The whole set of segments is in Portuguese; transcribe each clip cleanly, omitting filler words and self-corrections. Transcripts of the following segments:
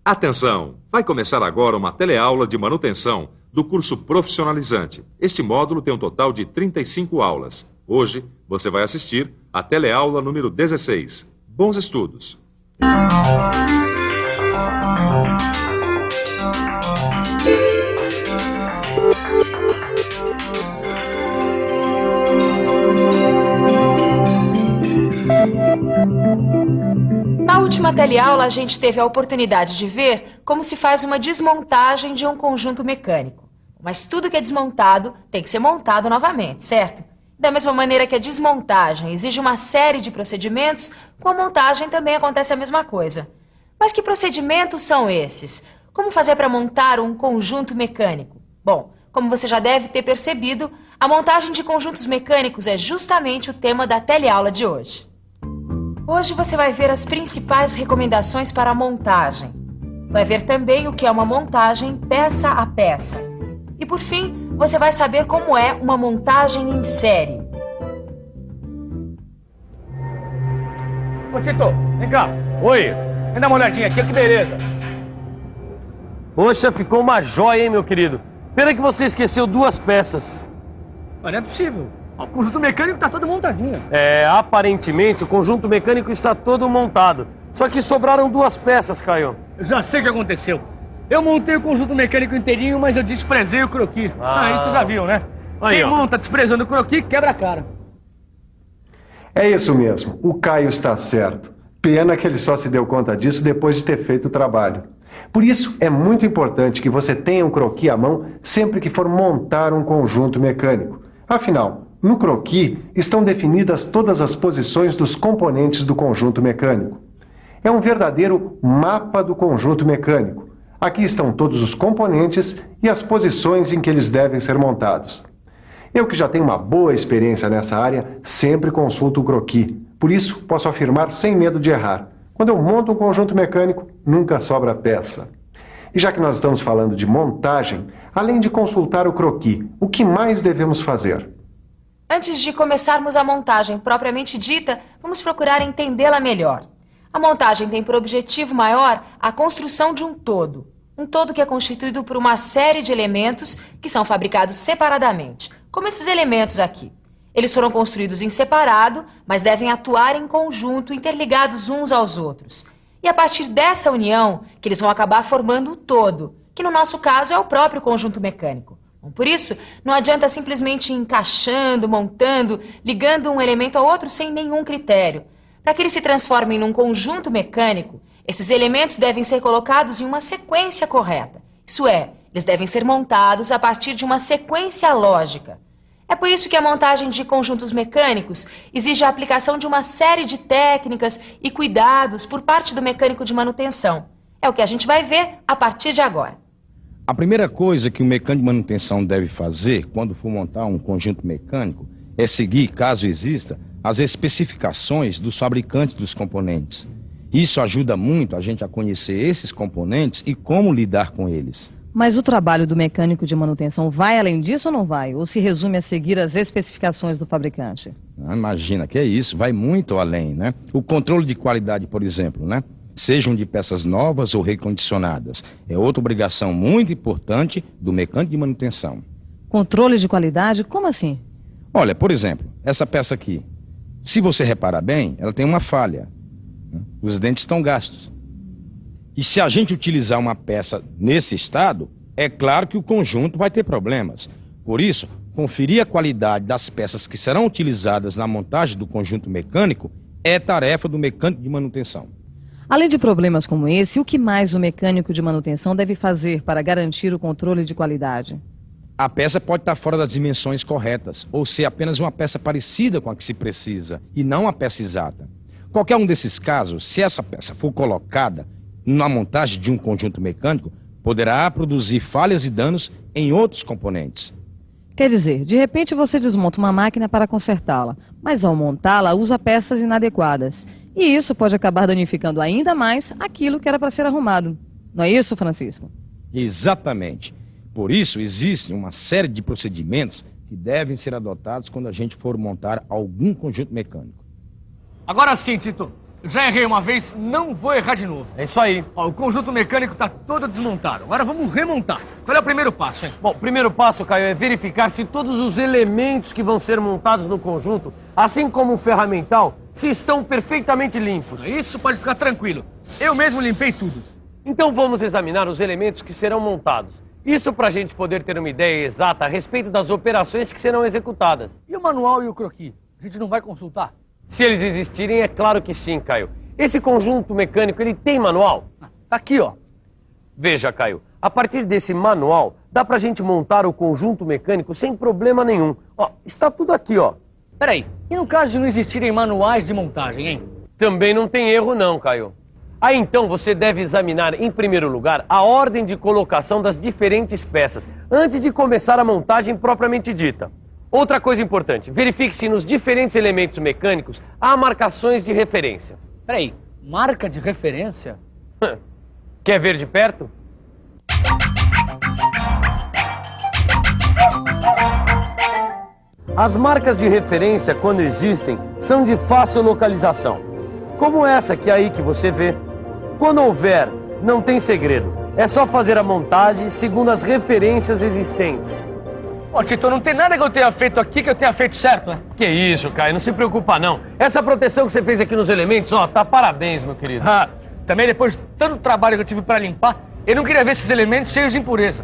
Atenção! Vai começar agora uma teleaula de manutenção do curso profissionalizante. Este módulo tem um total de 35 aulas. Hoje, você vai assistir a teleaula número 16. Bons estudos! Na última teleaula, a gente teve a oportunidade de ver como se faz uma desmontagem de um conjunto mecânico. Mas tudo que é desmontado tem que ser montado novamente, certo? Da mesma maneira que a desmontagem exige uma série de procedimentos, com a montagem também acontece a mesma coisa. Mas que procedimentos são esses? Como fazer para montar um conjunto mecânico? Bom, como você já deve ter percebido, a montagem de conjuntos mecânicos é justamente o tema da teleaula de hoje. Hoje você vai ver as principais recomendações para a montagem. Vai ver também o que é uma montagem peça a peça. E por fim, você vai saber como é uma montagem em série. Ô Tito, vem cá. Oi, vem dar uma olhadinha aqui, que beleza. Poxa, ficou uma joia, hein, meu querido? Pena que você esqueceu duas peças. Mas não é possível. O conjunto mecânico tá todo montadinho. Aparentemente o conjunto mecânico está todo montado. Só que sobraram duas peças, Caio. Eu já sei o que aconteceu. Eu montei o conjunto mecânico inteirinho, mas eu desprezei o croquis. Isso você já viu, né? Aí, quem ó. monta desprezando o croquis, quebra a cara. É isso mesmo, o Caio está certo. Pena que ele só se deu conta disso depois de ter feito o trabalho. Por isso, é muito importante que você tenha um croquis à mão sempre que for montar um conjunto mecânico. Afinal, no croquis estão definidas todas as posições dos componentes do conjunto mecânico. É um verdadeiro mapa do conjunto mecânico. Aqui estão todos os componentes e as posições em que eles devem ser montados. Eu, que já tenho uma boa experiência nessa área, sempre consulto o croquis. Por isso, posso afirmar sem medo de errar. Quando eu monto um conjunto mecânico, nunca sobra peça. E já que nós estamos falando de montagem, além de consultar o croquis, o que mais devemos fazer? Antes de começarmos a montagem propriamente dita, vamos procurar entendê-la melhor. A montagem tem por objetivo maior a construção de um todo. Um todo que é constituído por uma série de elementos que são fabricados separadamente, como esses elementos aqui. Eles foram construídos em separado, mas devem atuar em conjunto, interligados uns aos outros. E a partir dessa união, que eles vão acabar formando o todo, que no nosso caso é o próprio conjunto mecânico. Bom, por isso, não adianta simplesmente ir encaixando, montando, ligando um elemento ao outro sem nenhum critério. Para que eles se transformem num conjunto mecânico, esses elementos devem ser colocados em uma sequência correta. Isso é, eles devem ser montados a partir de uma sequência lógica. É por isso que a montagem de conjuntos mecânicos exige a aplicação de uma série de técnicas e cuidados por parte do mecânico de manutenção. É o que a gente vai ver a partir de agora. A primeira coisa que o mecânico de manutenção deve fazer quando for montar um conjunto mecânico é seguir, caso exista, as especificações dos fabricantes dos componentes. Isso ajuda muito a gente a conhecer esses componentes e como lidar com eles. Mas o trabalho do mecânico de manutenção vai além disso ou não vai? Ou se resume a seguir as especificações do fabricante? Imagina, que é isso, vai muito além, né? O controle de qualidade, por exemplo, né? Sejam de peças novas ou recondicionadas, é outra obrigação muito importante do mecânico de manutenção. Controle de qualidade? Como assim? Olha, por exemplo, essa peça aqui, se você reparar bem, ela tem uma falha, né? Os dentes estão gastos. E se a gente utilizar uma peça nesse estado, é claro que o conjunto vai ter problemas. Por isso, conferir a qualidade das peças que serão utilizadas na montagem do conjunto mecânico é tarefa do mecânico de manutenção. Além de problemas como esse, o que mais o mecânico de manutenção deve fazer para garantir o controle de qualidade? A peça pode estar fora das dimensões corretas, ou ser apenas uma peça parecida com a que se precisa, e não a peça exata. Qualquer um desses casos, se essa peça for colocada na montagem de um conjunto mecânico, poderá produzir falhas e danos em outros componentes. Quer dizer, de repente você desmonta uma máquina para consertá-la, mas ao montá-la usa peças inadequadas. E isso pode acabar danificando ainda mais aquilo que era para ser arrumado. Não é isso, Francisco? Exatamente. Por isso, existe uma série de procedimentos que devem ser adotados quando a gente for montar algum conjunto mecânico. Agora sim, Tito. Já errei uma vez, não vou errar de novo. É isso aí. Ó, o conjunto mecânico tá todo desmontado. Agora vamos remontar. Qual é o primeiro passo, hein? Bom, o primeiro passo, Caio, é verificar se todos os elementos que vão ser montados no conjunto, assim como o ferramental, se estão perfeitamente limpos. Isso pode ficar tranquilo. Eu mesmo limpei tudo. Então vamos examinar os elementos que serão montados. Isso para a gente poder ter uma ideia exata a respeito das operações que serão executadas. E o manual e o croquis? A gente não vai consultar? Se eles existirem, é claro que sim, Caio. Esse conjunto mecânico, ele tem manual? Tá aqui, ó. Veja, Caio, a partir desse manual, dá pra gente montar o conjunto mecânico sem problema nenhum. Ó, está tudo aqui, ó. Peraí, e no caso de não existirem manuais de montagem, hein? Também não tem erro não, Caio. Aí então você deve examinar, em primeiro lugar, a ordem de colocação das diferentes peças, antes de começar a montagem propriamente dita. Outra coisa importante, verifique se nos diferentes elementos mecânicos há marcações de referência. Peraí, marca de referência? Quer ver de perto? As marcas de referência, quando existem, são de fácil localização. Como essa que aí que você vê. Quando houver, não tem segredo. É só fazer a montagem segundo as referências existentes. Ó, Tito, não tem nada que eu tenha feito aqui que eu tenha feito certo, né? Que isso, Caio, não se preocupa não. Essa proteção que você fez aqui nos elementos, ó, tá parabéns, meu querido. Também depois de tanto trabalho que eu tive para limpar, eu não queria ver esses elementos cheios de impureza.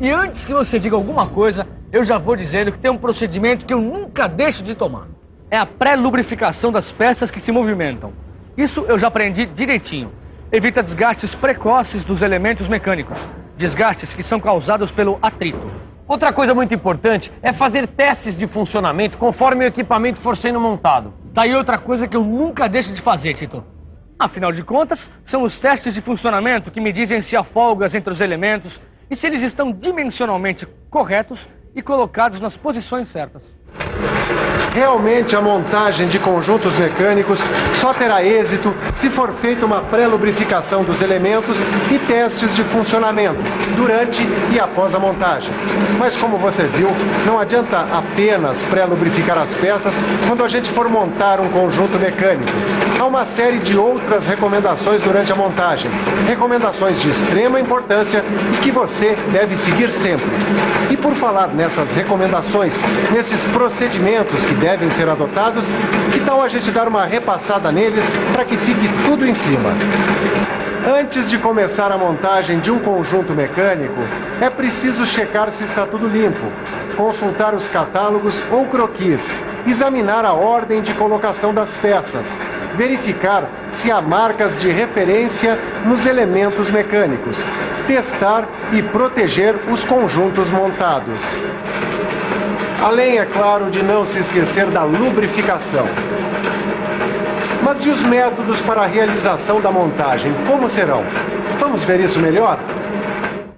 E antes que você diga alguma coisa, eu já vou dizendo que tem um procedimento que eu nunca deixo de tomar. É a pré-lubrificação das peças que se movimentam. Isso eu já aprendi direitinho. Evita desgastes precoces dos elementos mecânicos. Desgastes que são causados pelo atrito. Outra coisa muito importante é fazer testes de funcionamento conforme o equipamento for sendo montado. Tá aí outra coisa que eu nunca deixo de fazer, Tito. Afinal de contas, são os testes de funcionamento que me dizem se há folgas entre os elementos e se eles estão dimensionalmente corretos e colocados nas posições certas. Realmente a montagem de conjuntos mecânicos só terá êxito se for feita uma pré-lubrificação dos elementos e testes de funcionamento durante e após a montagem. Mas como você viu, não adianta apenas pré-lubrificar as peças quando a gente for montar um conjunto mecânico. Há uma série de outras recomendações durante a montagem. Recomendações de extrema importância e que você deve seguir sempre. E por falar nessas recomendações, nesses procedimentos que devem ser adotados, que tal a gente dar uma repassada neles para que fique tudo em cima? Antes de começar a montagem de um conjunto mecânico, é preciso checar se está tudo limpo, consultar os catálogos ou croquis, examinar a ordem de colocação das peças, verificar se há marcas de referência nos elementos mecânicos, testar e proteger os conjuntos montados. Além, é claro, de não se esquecer da lubrificação. Mas e os métodos para a realização da montagem, como serão? Vamos ver isso melhor?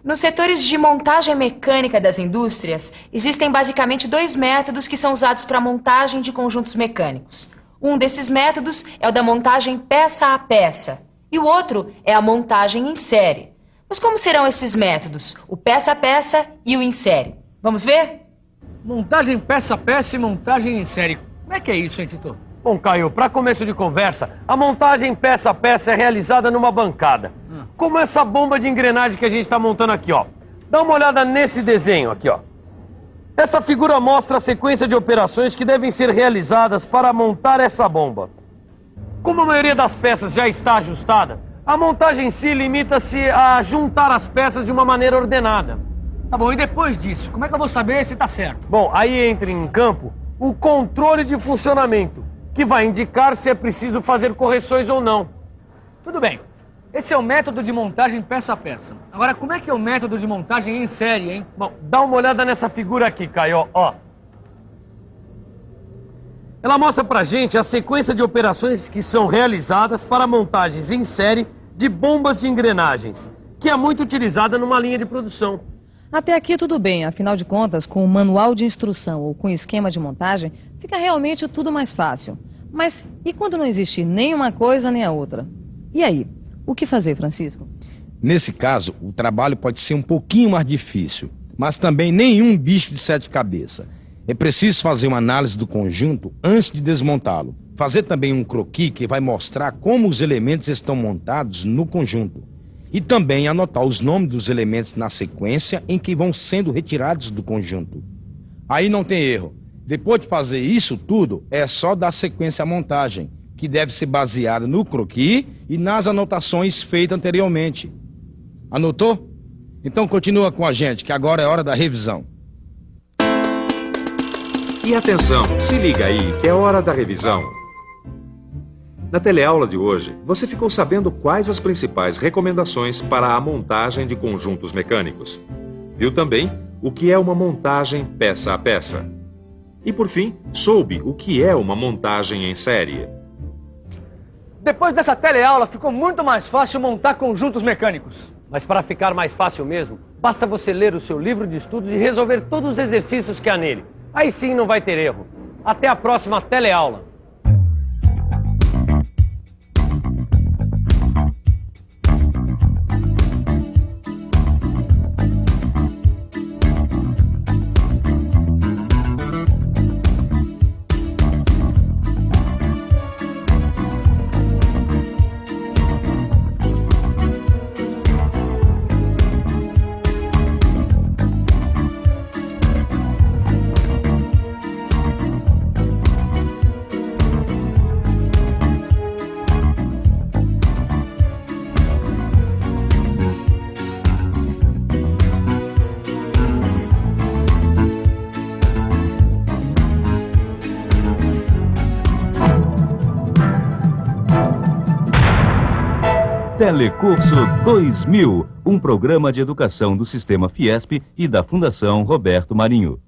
Nos setores de montagem mecânica das indústrias, existem basicamente dois métodos que são usados para a montagem de conjuntos mecânicos. Um desses métodos é o da montagem peça a peça, e o outro é a montagem em série. Mas como serão esses métodos, o peça a peça e o em série? Vamos ver? Montagem peça a peça e montagem em série. Como é que é isso, hein, Tito? Bom, Caio, para começo de conversa, a montagem peça a peça é realizada numa bancada. Como essa bomba de engrenagem que a gente está montando aqui, ó. Dá uma olhada nesse desenho aqui, ó. Essa figura mostra a sequência de operações que devem ser realizadas para montar essa bomba. Como a maioria das peças já está ajustada, a montagem em si limita-se a juntar as peças de uma maneira ordenada. Tá bom, e depois disso, como é que eu vou saber se tá certo? Bom, aí entra em campo o controle de funcionamento, que vai indicar se é preciso fazer correções ou não. Tudo bem. Esse é o método de montagem peça a peça. Agora, como é que é o método de montagem em série, hein? Bom, dá uma olhada nessa figura aqui, Caio, ó. Ela mostra pra gente a sequência de operações que são realizadas para montagens em série de bombas de engrenagens, que é muito utilizada numa linha de produção. Até aqui tudo bem, afinal de contas, com o manual de instrução ou com o esquema de montagem, fica realmente tudo mais fácil. Mas e quando não existe nem uma coisa nem a outra? E aí? O que fazer, Francisco? Nesse caso, o trabalho pode ser um pouquinho mais difícil, mas também nenhum bicho de sete cabeças. É preciso fazer uma análise do conjunto antes de desmontá-lo. fazer também um croquis que vai mostrar como os elementos estão montados no conjunto. E também anotar os nomes dos elementos na sequência em que vão sendo retirados do conjunto. Aí não tem erro. Depois de fazer isso tudo, é só dar sequência à montagem, que deve ser baseada no croquis e nas anotações feitas anteriormente. Anotou? Então continua com a gente, que agora é hora da revisão. E atenção, se liga aí, que é hora da revisão. Na teleaula de hoje, você ficou sabendo quais as principais recomendações para a montagem de conjuntos mecânicos. Viu também o que é uma montagem peça a peça. E por fim, soube o que é uma montagem em série. Depois dessa teleaula, ficou muito mais fácil montar conjuntos mecânicos. Mas para ficar mais fácil mesmo, basta você ler o seu livro de estudos e resolver todos os exercícios que há nele. Aí sim não vai ter erro. Até a próxima teleaula. Telecurso 2000, um programa de educação do Sistema Fiesp e da Fundação Roberto Marinho.